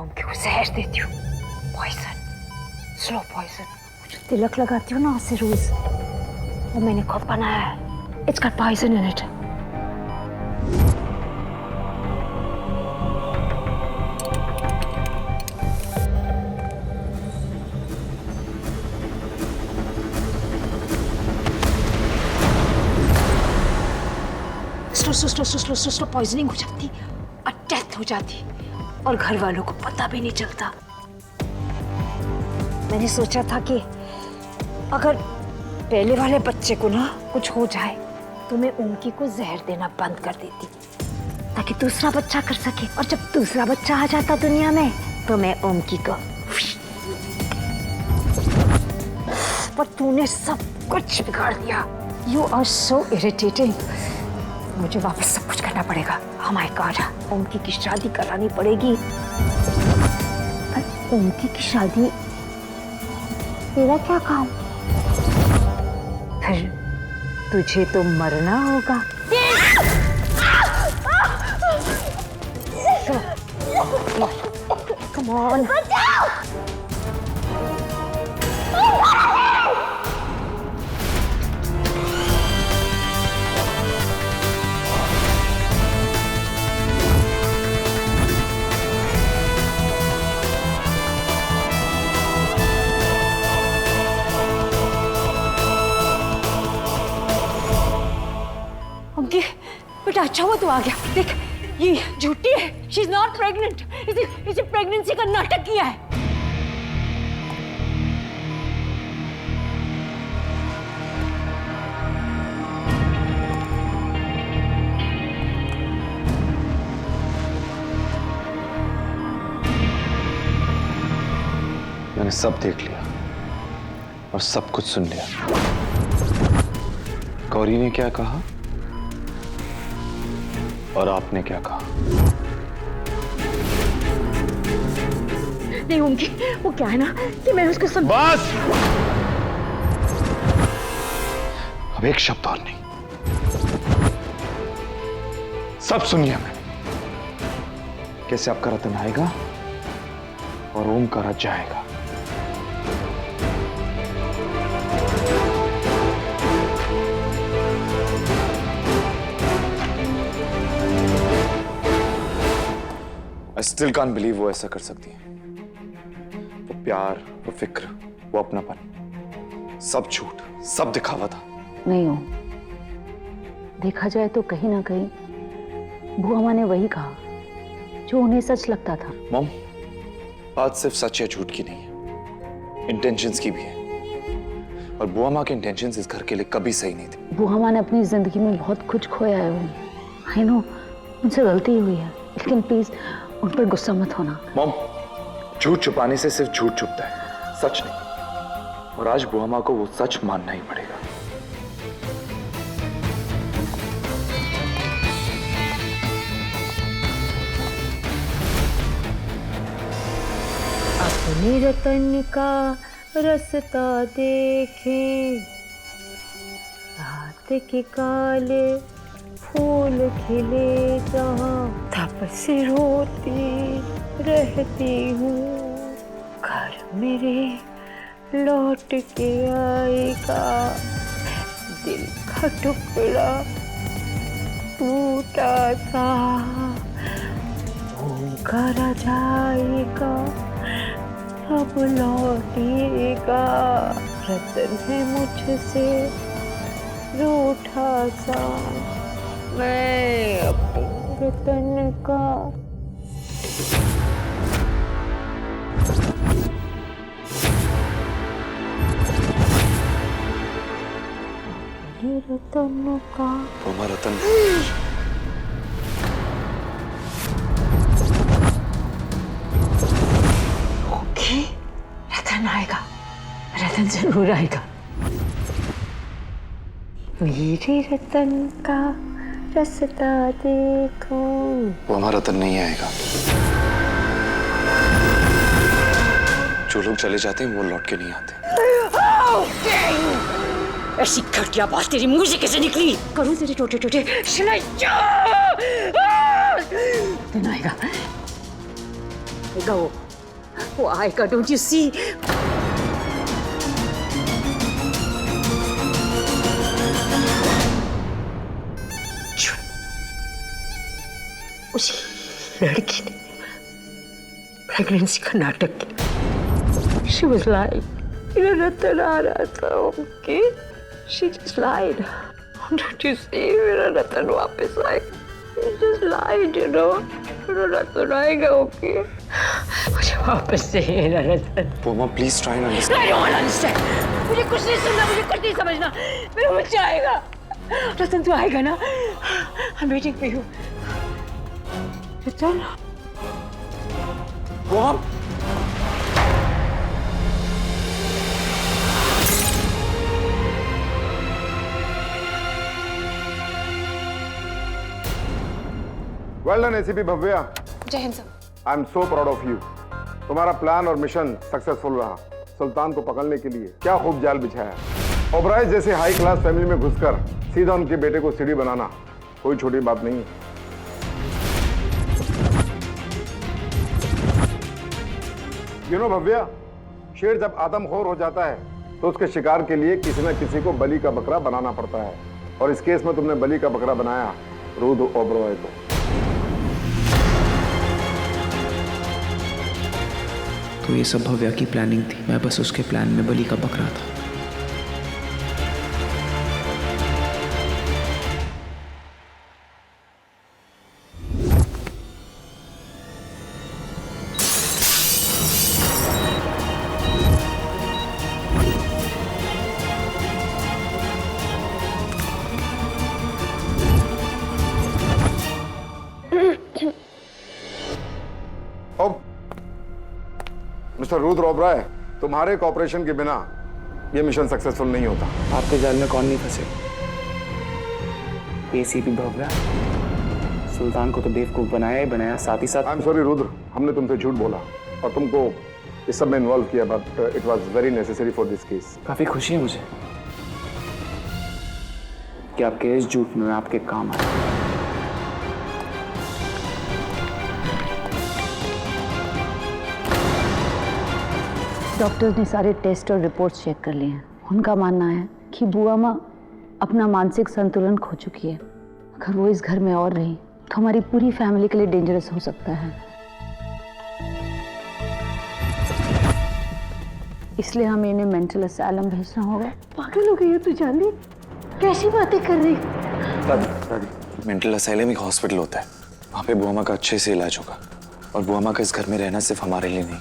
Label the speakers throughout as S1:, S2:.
S1: ओमकी को जहर देती हूँ, पॉइजन, स्लो पॉइजन। जो तिलक लगाती हूँ ना उससे रोज, वो मैंने खुद बनाया है। It's got poison in it. Slow poisoning हो जाती और डेथ हो जाती और घर वालों को पता भी नहीं चलता। मैंने सोचा था कि अगर पहले वाले बच्चे को ना कुछ हो जाए तो मैं ओमकी को जहर देना बंद कर देती ताकि दूसरा बच्चा कर सके, और जब दूसरा बच्चा आ जाता दुनिया में तो मैं ओमकी को। पर तूने सब कुछ बिगाड़ दिया। You are so irritating. मुझे वापस सब कुछ करना पड़ेगा। Oh my God, ओमकी की शादी करानी पड़ेगी। ओमकी की शादी, तेरा क्या काम? फिर तुझे तो मरना होगा। Come on. बेटा अच्छा हुआ तू आ गया। देख ये झूठी है, शी इज नॉट प्रेग्नेंट। इसे प्रेगनेंसी का नाटक किया है।
S2: मैंने सब देख लिया और सब कुछ सुन लिया। गौरी ने क्या कहा और आपने क्या कहा?
S1: नहीं होंगी, वो क्या है ना कि मैंने उसको सुन।
S2: बस अब एक शब्द और नहीं, सब सुनिए। मैं कैसे आपका रतन आएगा और ओम का रथ जाएगा। I still can't believe वो ऐसा कर सकती है। वो प्यार, वो फिक्र, वो अपनापन, सब झूठ, सब दिखावा था।
S3: नहीं हो, देखा जाए तो कहीं ना कहीं बुआ माँ ने वही कहा जो उन्हें सच लगता था।
S2: मॉम, बात सिर्फ सच या झूठ की नहीं है, इंटेंशंस की भी है। और बुआ माँ के इंटेंशंस इस घर के लिए कभी सही नहीं थे।
S3: बुआ माँ ने अपनी जिंदगी में बहुत कुछ खोया है। आई नो, उनसे गलती हुई है, लेकिन प्लीज उन पर गुस्सा मत होना।
S2: मॉम, झूठ छुपाने से सिर्फ झूठ छुपता है, सच नहीं। और आज बुआ माँ को वो सच मानना ही पड़ेगा।
S1: अपने रतन का रास्ता देखें, रात के काले फूल खिले जहाँ, तब से रोती रहती हूँ। घर मेरे लौट के आएगा, दिल का टुकड़ा टूटा सा होकर जाएगा, अब लौटेगा। रतन है मुझसे रूठा सा, मैं अपने रतन का। रतन का
S2: हमारा रतन
S1: ओके, रतन आएगा, रतन जरूर आएगा। मेरे रतन का रास्ता देखो।
S2: वो हमारा रतन नहीं आएगा। जो लोग चले जाते हैं वो लौट के नहीं आते।
S1: ऐसी घटिया बात तेरी मुंह से कैसे निकली? करूं तेरे टोटे टोटे सिलाई? रतन आएगा, वो आएगा, डोंट यू सी? उसी लड़की ने प्रेगनेंसी का नाटक किया। She was lying. मेरा रतन आ रहा था उनकी। She just lied. Don't you see? मेरा रतन वापस आएगा। She just lied, you know. मेरा रतन आएगा, ओके? मुझे वापस चाहिए मेरा रतन।
S2: बुआ please try and understand.
S1: I don't understand. मुझे कुछ नहीं सुनना, मुझे कुछ नहीं समझना। मेरा बच्चा आएगा। रतन तू आएगा ना? I'm waiting for you. रतन।
S2: बुआ
S4: वेल डन एसीपी भव्या।
S5: जय हिंद sir.
S4: I am so proud of you. तुम्हारा प्लान और मिशन सक्सेसफुल रहा। सुल्तान को पकड़ने के लिए क्या खूब जाल बिछाया। ओबराय जैसे हाई क्लास फैमिली में घुसकर सीधा उनके बेटे को सीढ़ी बनाना कोई छोटी बात नहीं है। यू नो भव्या, शेर जब आदमखोर हो जाता है तो उसके शिकार के लिए किसी न किसी को बलि का बकरा बनाना पड़ता है, और इस केस में तुमने बलि का बकरा बनाया रुद्र ओबरॉय को।
S6: तो ये सब भव्या की प्लानिंग थी, मैं बस उसके प्लान में बलि का बकरा था।
S4: मिस्टर रुद्र ओबराय, तुम्हारे कॉपरेशन के बिना यह मिशन सक्सेसफुल नहीं होता।
S6: आपके जाल में कौन नहीं फंसे? एसीपी भव्या, सुल्तान को तो बेवकूफ बनाया ही बनाया, साथ ही साथ।
S4: आई एम सॉरी रुद्र, हमने तुमसे झूठ बोला और तुमको इस सब में इन्वॉल्व किया, but it was very necessary for this case.
S6: काफी खुशी है मुझे कि आपके इस झूठ में आपके काम आया।
S3: डॉक्टर्स ने सारे टेस्ट और रिपोर्ट्स चेक कर लिए हैं। उनका मानना है कि बुआ माँ अपना मानसिक संतुलन खो चुकी है। अगर वो इस घर में और रही तो हमारी पूरी फैमिली के लिए डेंजरस हो सकता है। इसलिए हमें इन्हें मेंटल असाइलम भेजना होगा।
S1: पागल हो गई है तू जानवी? कैसी बातें कर रही?
S2: दादी, मेंटल असाइलम एक हॉस्पिटल होता है, वहाँ पे बुआ का अच्छे से इलाज होगा। और बुआ का इस घर में रहना सिर्फ हमारे लिए नहीं,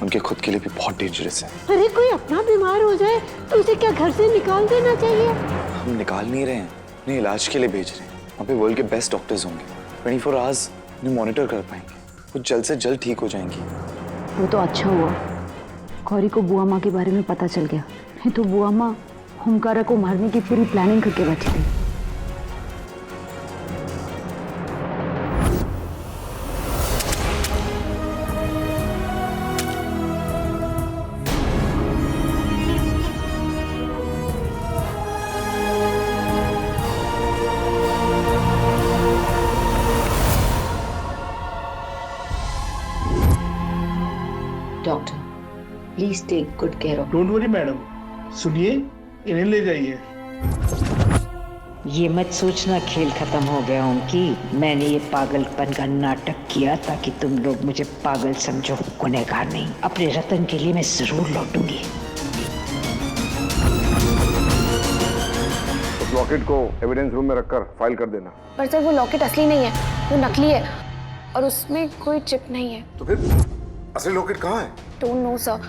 S2: उनके खुद के लिए भी बहुत डेंजरस है।
S1: अरे कोई अपना बीमार हो जाए तो उसे क्या घर से निकाल देना चाहिए?
S2: हम निकाल नहीं रहे हैं, उन्हें इलाज के लिए भेज रहे हैं। वहाँ पे वर्ल्ड के बेस्ट डॉक्टर्स होंगे, 24 आवर्स उन्हें मॉनिटर कर पाएंगे। वो जल्द से जल्द ठीक हो जाएंगी।
S3: वो तो अच्छा हुआ गौरी को बुआ माँ के बारे में पता चल गया, नहीं तो बुआ माँ हुमकारा को मारने की पूरी प्लानिंग करके बैठी थी। Doctor, please take good care of.
S7: Don't worry madam, सुनिए, इन्हें ले जाइए।
S1: ये मत सोचना खेल खत्म हो गया उनकी। मैंने ये पागलपन का नाटक किया ताकि तुम लोग मुझे पागल समझो, गुनहगार नहीं। अपने रतन के लिए मैं जरूर लौटूंगी।
S4: उस लॉकेट को एविडेंस रूम में रखकर फाइल कर देना।
S5: पर सर वो लॉकेट असली नहीं है, वो नकली है और उसमें कोई चिप नहीं है।
S4: तो फिर असली लॉकेट कहाँ है?
S5: डोंट नो सर,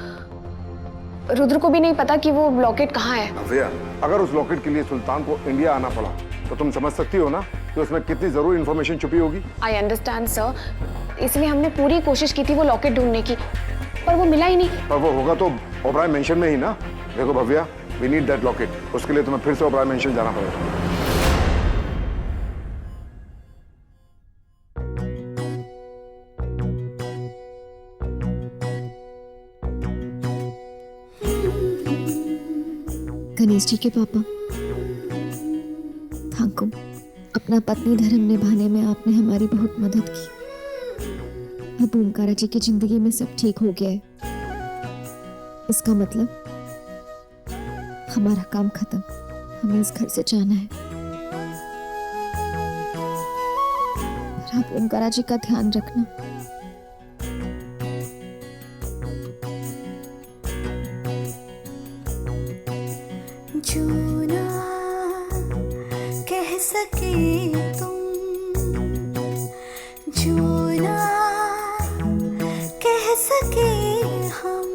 S5: रुद्र को भी नहीं पता कि वो लॉकेट कहाँ है।
S4: भव्या, अगर उस लॉकेट के लिए सुल्तान को इंडिया आना पड़ा तो तुम समझ सकती हो ना कि उसमें कितनी जरूरी इंफॉर्मेशन छुपी होगी।
S5: आई अंडरस्टैंड सर, इसलिए हमने पूरी कोशिश की थी वो लॉकेट ढूंढने की, पर वो मिला ही नहीं।
S4: पर वो होगा तो ओबराय मेंशन में ही ना। देखो Bhavya, we need that locket. उसके लिए तुम्हें फिर से ओबराय मेंशन जाना पड़ेगा।
S8: गणेश जी के पापा, ठाकुर, अपना पत्नी धर्म निभाने में आपने हमारी बहुत मदद की
S5: अब ओमकारा जी की जिंदगी में सब ठीक हो गया है। इसका मतलब हमारा काम खत्म, हमें इस घर से जाना है। पर आप ओमकारा जी का ध्यान रखना।
S8: जो ना कह सके तुम, जो ना कह सके हम,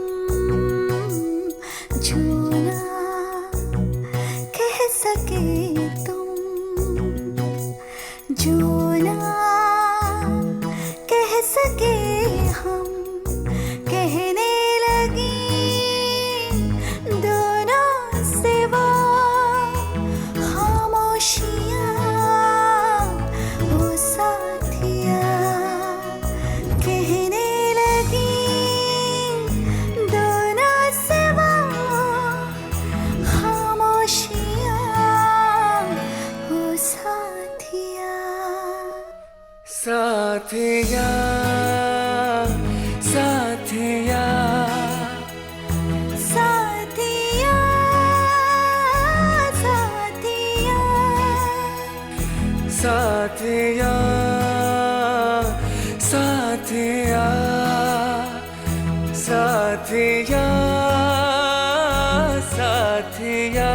S8: जो ना कह सके तुम, जो ना कह सके हम, कहने लगी दोनों से वो खामोशियाँ, वो साथिया, कहने लगी दोनों से वो खामोशियाँ, वो साथिया।
S9: साथिया साथिया
S8: साथिया साथिया
S9: साथिया साथिया साथिया साथिया।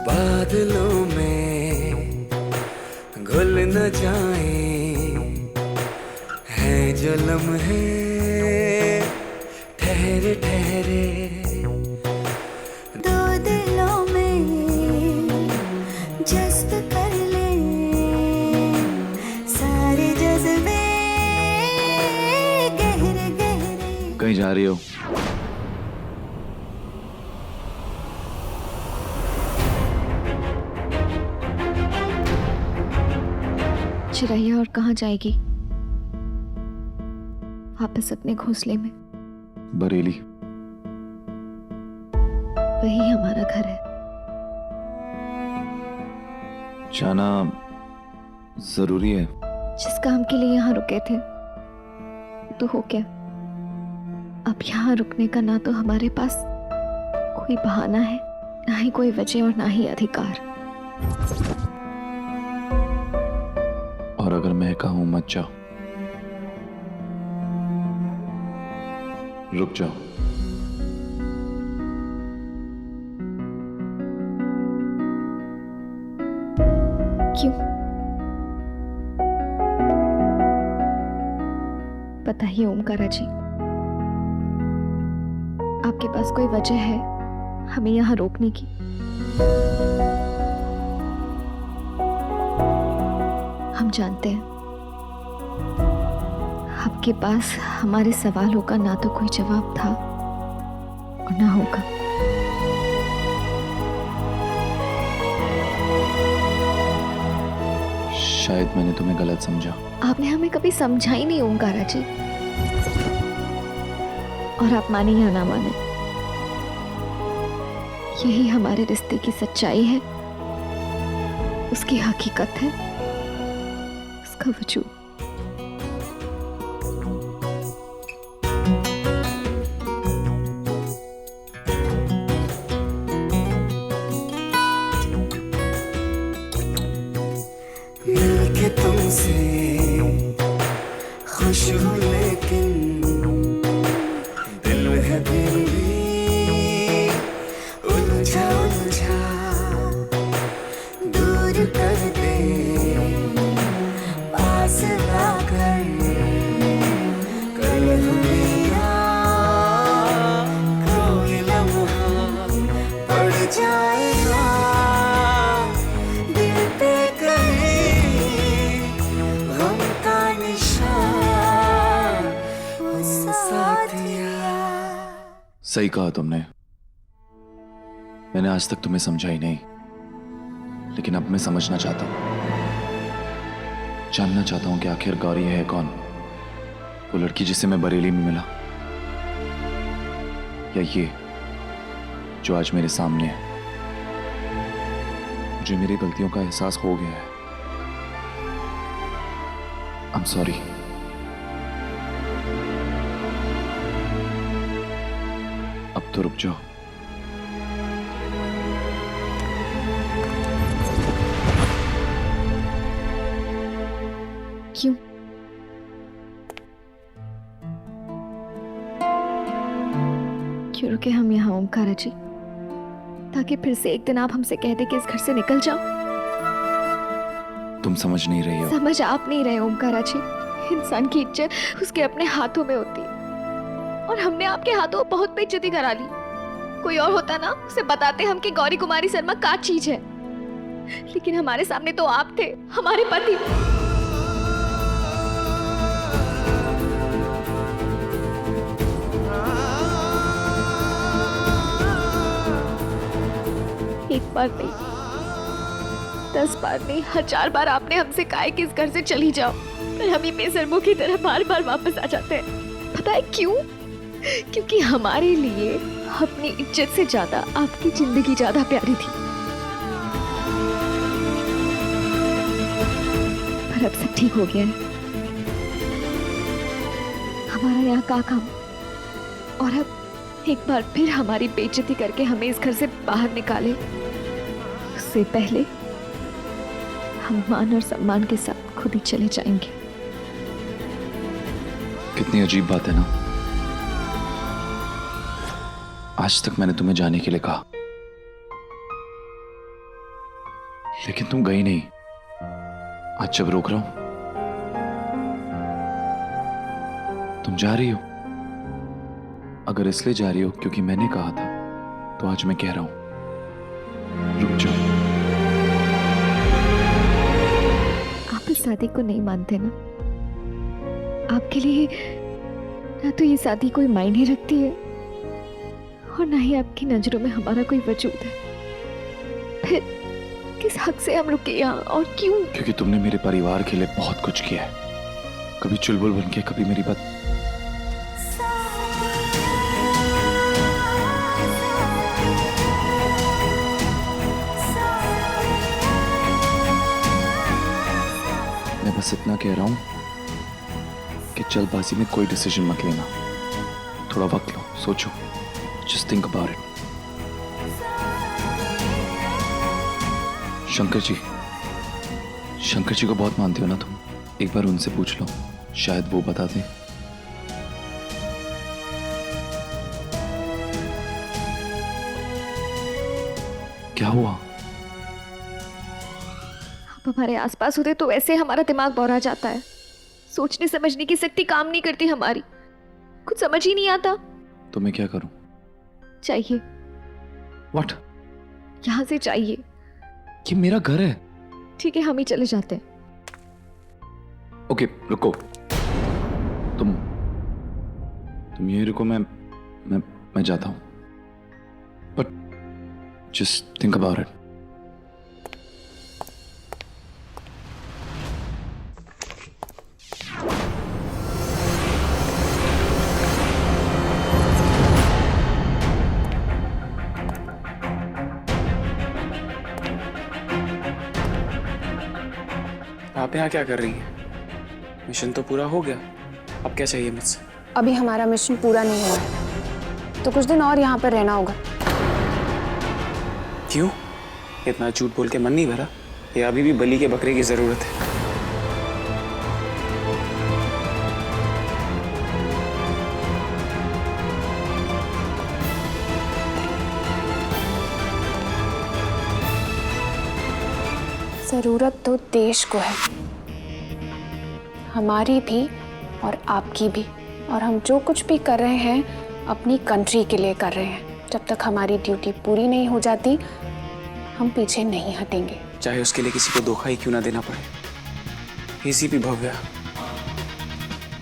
S9: बादलों में घुल न जाए है जो लम्हे ठहरे ठहरे,
S8: दो दिलों में जज्ब कर ले सारे जज्बे गहरे गहरे।
S2: कहीं जा रही हो?
S5: चिरैया और कहाँ जाएगी? वापस अपने घोंसले में।
S2: बरेली।
S5: वही हमारा घर है।
S2: जाना जरूरी है।
S5: जिस काम के लिए यहाँ रुके थे तो हो क्या? अब यहाँ रुकने का ना तो हमारे पास कोई बहाना है, ना ही कोई वजह और ना ही अधिकार।
S2: और अगर मैं कहूं मत जाओ, रुक जाओ,
S5: क्यों? बताइए ओमकारा जी, आपके पास कोई वजह है हमें यहाँ रोकने की? हम जानते हैं आपके पास हमारे सवालों का ना तो कोई जवाब था और ना होगा।
S2: शायद मैंने तुम्हें गलत समझा।
S5: आपने हमें कभी समझा ही नहीं ओमकारा जी। और आप माने या ना माने, यही हमारे रिश्ते की सच्चाई है, उसकी हकीकत है, उसका वजूद।
S9: मिलके तुमसे खुश हूँ लेकिन दिल है फिर भी उलझा उलझा, दूर कर दे पास लाकर कल मेरा कोई लम्हा पड़ जाएगा दिल पे कहीं गम का निशान। ओ साथिया
S2: सही कहा तुमने। मैंने आज तक तुम्हें समझा ही नहीं, लेकिन अब मैं समझना चाहता हूं, जानना चाहता हूं कि आखिर गौरी है कौन? वो लड़की जिसे मैं बरेली में मिला, या ये जो आज मेरे सामने है? मुझे मेरी गलतियों का एहसास हो गया है। I am sorry. अब तो रुक जाओ।
S5: क्यों? क्यों रुके हम यहाँ ओमकारा जी? ताकि फिर से एक दिन आप हमसे कह दे कि इस घर से निकल जाओ।
S2: तुम समझ नहीं रही हो।
S5: समझ आप नहीं रहे ओमकारा जी। इंसान की इज्जत उसके अपने हाथों में होती है, और हमने आपके हाथों बहुत बेइज्जती करा ली। कोई और होता ना, उसे बताते हम कि गौरी कुमारी शर्मा क्या चीज है, लेकिन हमारे सामने तो आप थे, हमारे पति। एक बार नहीं, 10 बार नहीं, 1000 बार आपने हमसे कहा है कि इस घर से चली जाओ, पर हम ही बेशर्मों की तरह बार बार वापस आ जाते हैं। पता है क्यों? क्योंकि हमारे लिए अपनी इज्जत से ज्यादा आपकी जिंदगी ज्यादा प्यारी थी। पर अब सब ठीक हो गया है। हमारा यहाँ का काम, और अब एक बार फिर हमारी बेइज्जती करके हमें इस घर से बाहर निकाले, उससे पहले हम मान और सम्मान के साथ खुद ही चले जाएंगे।
S2: कितनी अजीब बात है ना। आज तक मैंने तुम्हें जाने के लिए कहा, लेकिन तुम गई नहीं। आज जब रोक रहा हूं, तुम जा रही हो। अगर इसलिए जा रही हो क्योंकि मैंने कहा था, तो आज मैं कह रहा हूं, रुक जाओ।
S5: आप इस शादी को नहीं मानते ना? आपके लिए ना तो ये शादी कोई मायने रखती है, और ना ही आपकी नजरों में हमारा कोई वजूद है। फिर किस हक से हम रुके यहाँ, और क्यों?
S2: क्योंकि तुमने मेरे परिवार के लिए बहुत कुछ किया है। कभी चुलबुल बन के, कभी मेरी बात। मैं बस इतना कह रहा हूं कि जल्दबाजी में कोई डिसीजन मत लेना। थोड़ा वक्त लो, सोचो। Just think about it. Shankar ji को बहुत मानते हो ना तुम? एक बार उनसे पूछ लो, शायद वो बता दें। क्या हुआ?
S5: आप हमारे आसपास होते तो ऐसे हमारा दिमाग बौरा जाता है। सोचने समझने की शक्ति काम नहीं करती हमारी, कुछ समझ ही नहीं आता।
S2: तो मैं क्या करूं?
S5: चाहिए।
S2: व्हाट?
S5: यहाँ से चाहिए।
S2: ये मेरा घर है।
S5: ठीक है, हम ही चले जाते हैं।
S2: ओके, रुको। तुम यहीं रुको, मैं जाता हूं। But just think about it.
S6: आप यहाँ क्या कर रही हैं? मिशन तो पूरा हो गया, अब क्या चाहिए मुझसे?
S10: अभी हमारा मिशन पूरा नहीं हुआ है, तो कुछ दिन और यहाँ पर रहना होगा।
S6: क्यों? इतना झूठ बोल के मन नहीं भरा? या अभी भी बलि के बकरे की जरूरत है?
S10: जरूरत तो देश को है, हमारी भी और आपकी भी। और हम जो कुछ भी कर रहे हैं अपनी कंट्री के लिए कर रहे हैं। जब तक हमारी ड्यूटी पूरी नहीं हो जाती, हम पीछे नहीं हटेंगे,
S6: चाहे उसके लिए किसी को धोखा ही क्यों ना देना पड़े। एसीपी भव्या,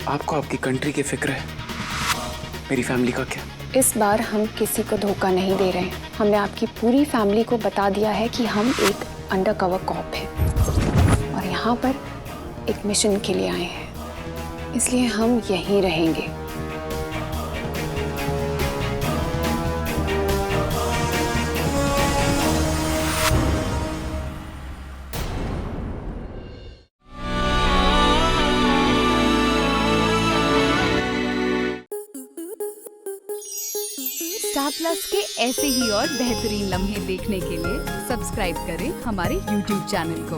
S6: आपको आपकी कंट्री की फिक्र है, मेरी फैमिली का क्या?
S10: इस बार हम किसी को धोखा नहीं दे रहे हैं। हमने आपकी पूरी फैमिली को बता दिया है कि हम एक अंडरकवर कॉप हैं और यहाँ पर एक मिशन के लिए आए हैं, इसलिए हम यहीं रहेंगे।
S11: स्टार प्लस के ऐसे ही और बेहतरीन लम्हे देखने के लिए सब्सक्राइब करें हमारे YouTube चैनल को।